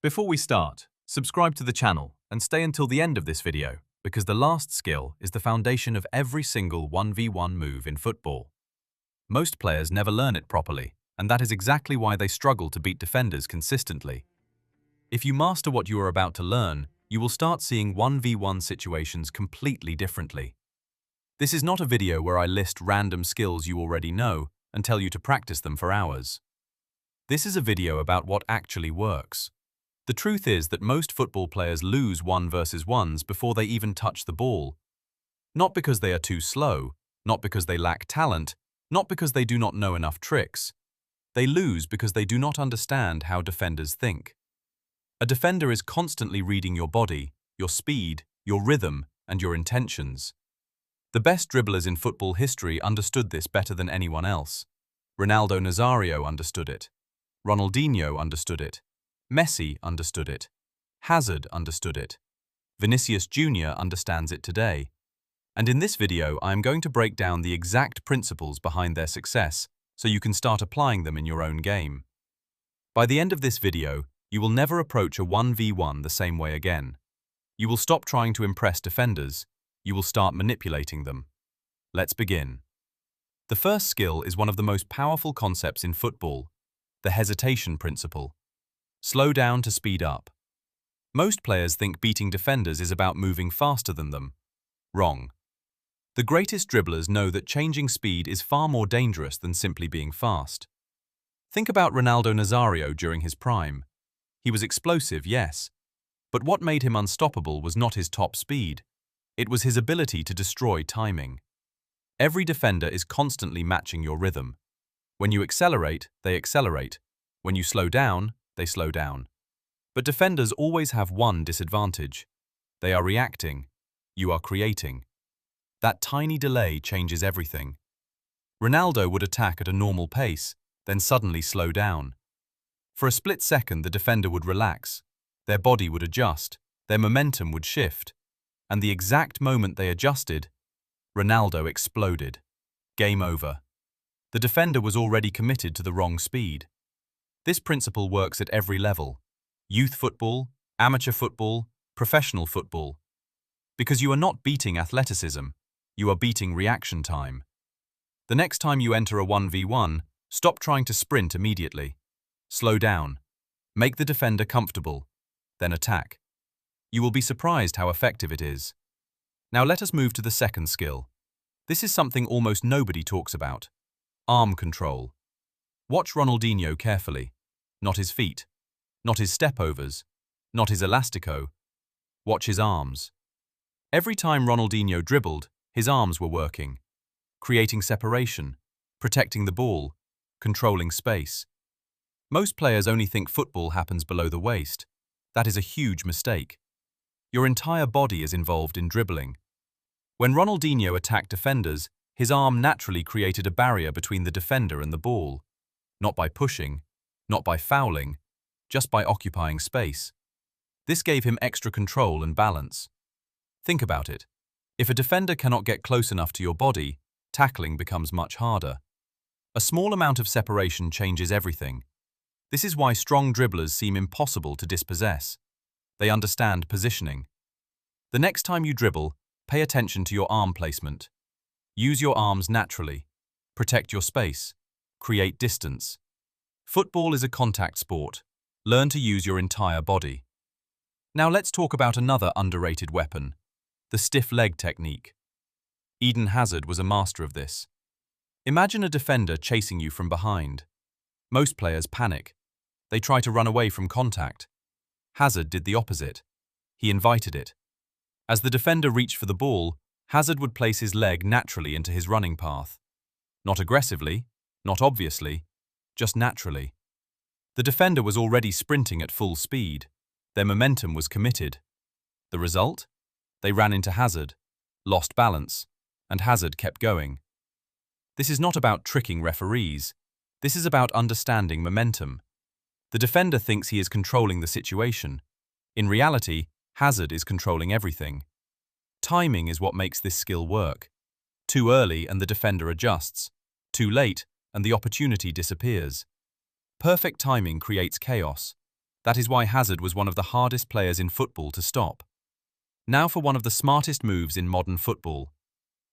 Before we start, subscribe to the channel and stay until the end of this video because the last skill is the foundation of every single 1v1 move in football. Most players never learn it properly, and that is exactly why they struggle to beat defenders consistently. If you master what you are about to learn, you will start seeing 1v1 situations completely differently. This is not a video where I list random skills you already know and tell you to practice them for hours. This is a video about what actually works. The truth is that most football players lose 1v1s before they even touch the ball. Not because they are too slow, not because they lack talent, not because they do not know enough tricks. They lose because they do not understand how defenders think. A defender is constantly reading your body, your speed, your rhythm, and your intentions. The best dribblers in football history understood this better than anyone else. Ronaldo Nazario understood it. Ronaldinho understood it. Messi understood it. Hazard understood it. Vinicius Junior understands it today. And in this video, I am going to break down the exact principles behind their success so you can start applying them in your own game. By the end of this video, you will never approach a 1v1 the same way again. You will stop trying to impress defenders. You will start manipulating them. Let's begin. The first skill is one of the most powerful concepts in football, the hesitation principle. Slow down to speed up. Most players think beating defenders is about moving faster than them. Wrong. The greatest dribblers know that changing speed is far more dangerous than simply being fast. Think about Ronaldo Nazario during his prime. He was explosive, yes, but what made him unstoppable was not his top speed. It was his ability to destroy timing. Every defender is constantly matching your rhythm. When you accelerate, they accelerate. When you slow down, they slow down. But defenders always have one disadvantage. They are reacting. You are creating. That tiny delay changes everything. Ronaldo would attack at a normal pace, then suddenly slow down. For a split second, the defender would relax. Their body would adjust. Their momentum would shift. And the exact moment they adjusted, Ronaldo exploded. Game over. The defender was already committed to the wrong speed. This principle works at every level: youth football, amateur football, professional football. Because you are not beating athleticism, you are beating reaction time. The next time you enter a 1v1, stop trying to sprint immediately. Slow down. Make the defender comfortable. Then attack. You will be surprised how effective it is. Now let us move to the second skill. This is something almost nobody talks about: arm control. Watch Ronaldinho carefully. Not his feet, not his step-overs, not his elastico. Watch his arms. Every time Ronaldinho dribbled, his arms were working, creating separation, protecting the ball, controlling space. Most players only think football happens below the waist. That is a huge mistake. Your entire body is involved in dribbling. When Ronaldinho attacked defenders, his arm naturally created a barrier between the defender and the ball. Not by pushing, not by fouling, just by occupying space. This gave him extra control and balance. Think about it. If a defender cannot get close enough to your body, tackling becomes much harder. A small amount of separation changes everything. This is why strong dribblers seem impossible to dispossess. They understand positioning. The next time you dribble, pay attention to your arm placement. Use your arms naturally. Protect your space. Create distance. Football is a contact sport. Learn to use your entire body. Now let's talk about another underrated weapon: the stiff leg technique. Eden Hazard was a master of this. Imagine a defender chasing you from behind. Most players panic. They try to run away from contact. Hazard did the opposite. He invited it. As the defender reached for the ball, Hazard would place his leg naturally into his running path. Not aggressively, not obviously, just naturally. The defender was already sprinting at full speed. Their momentum was committed. The result? They ran into Hazard, lost balance, and Hazard kept going. This is not about tricking referees. This is about understanding momentum. The defender thinks he is controlling the situation. In reality, Hazard is controlling everything. Timing is what makes this skill work. Too early and the defender adjusts. Too late and the opportunity disappears. Perfect timing creates chaos. That is why Hazard was one of the hardest players in football to stop. Now for one of the smartest moves in modern football,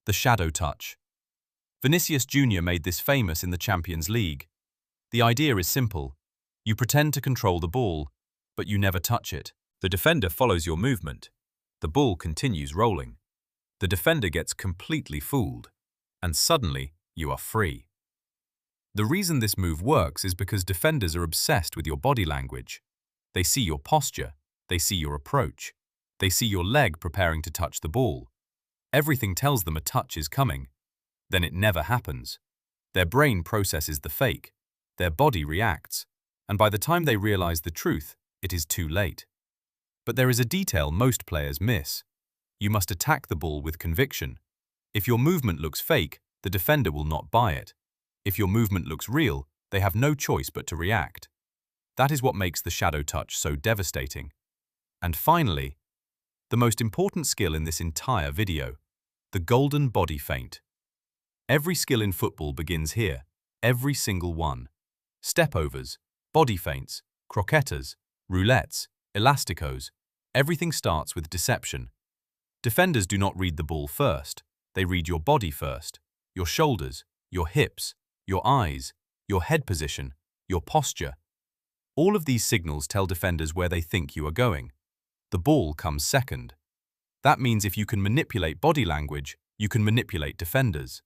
the shadow touch. Vinicius Junior made this famous in the Champions League. The idea is simple. You pretend to control the ball, but you never touch it. The defender follows your movement. The ball continues rolling. The defender gets completely fooled, and suddenly you are free. The reason this move works is because defenders are obsessed with your body language. They see your posture, they see your approach, they see your leg preparing to touch the ball. Everything tells them a touch is coming. Then it never happens. Their brain processes the fake, their body reacts, and by the time they realize the truth, it is too late. But there is a detail most players miss. You must attack the ball with conviction. If your movement looks fake, the defender will not buy it. If your movement looks real, they have no choice but to react. That is what makes the shadow touch so devastating. And finally, the most important skill in this entire video, the golden body feint. Every skill in football begins here, every single one. Stepovers, body feints, croquetas, roulettes, elasticos, everything starts with deception. Defenders do not read the ball first, they read your body first, your shoulders, your hips, your eyes, your head position, your posture. All of these signals tell defenders where they think you are going. The ball comes second. That means if you can manipulate body language, you can manipulate defenders.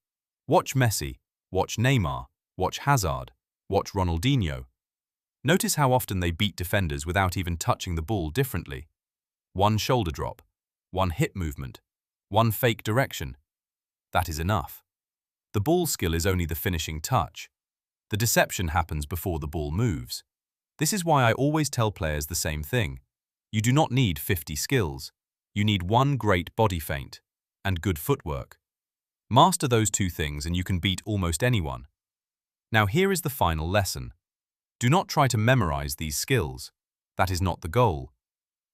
Watch Messi, watch Neymar, watch Hazard, watch Ronaldinho. Notice how often they beat defenders without even touching the ball differently. One shoulder drop, one hip movement, one fake direction. That is enough. The ball skill is only the finishing touch. The deception happens before the ball moves. This is why I always tell players the same thing. You do not need 50 skills. You need one great body feint and good footwork. Master those two things and you can beat almost anyone. Now here is the final lesson. Do not try to memorize these skills. That is not the goal.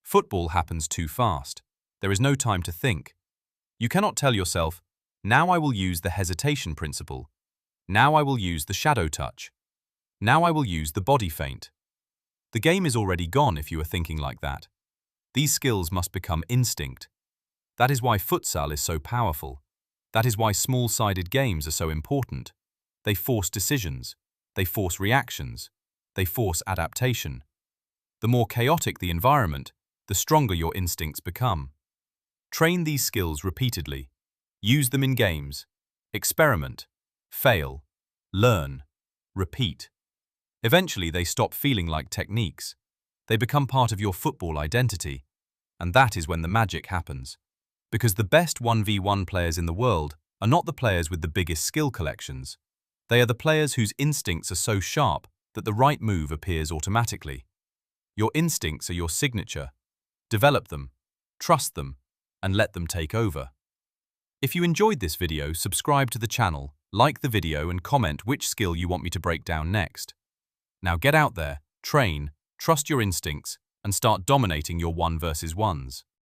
Football happens too fast. There is no time to think. You cannot tell yourself, now I will use the hesitation principle. Now I will use the shadow touch. Now I will use the body feint. The game is already gone if you are thinking like that. These skills must become instinct. That is why futsal is so powerful. That is why small-sided games are so important. They force decisions. They force reactions. They force adaptation. The more chaotic the environment, the stronger your instincts become. Train these skills repeatedly. Use them in games. Experiment. Fail. Learn. Repeat. Eventually, they stop feeling like techniques. They become part of your football identity. And that is when the magic happens. Because the best 1v1 players in the world are not the players with the biggest skill collections. They are the players whose instincts are so sharp that the right move appears automatically. Your instincts are your signature. Develop them, trust them, and let them take over. If you enjoyed this video, subscribe to the channel, like the video and comment which skill you want me to break down next. Now get out there, train, trust your instincts, and start dominating your 1 versus 1s.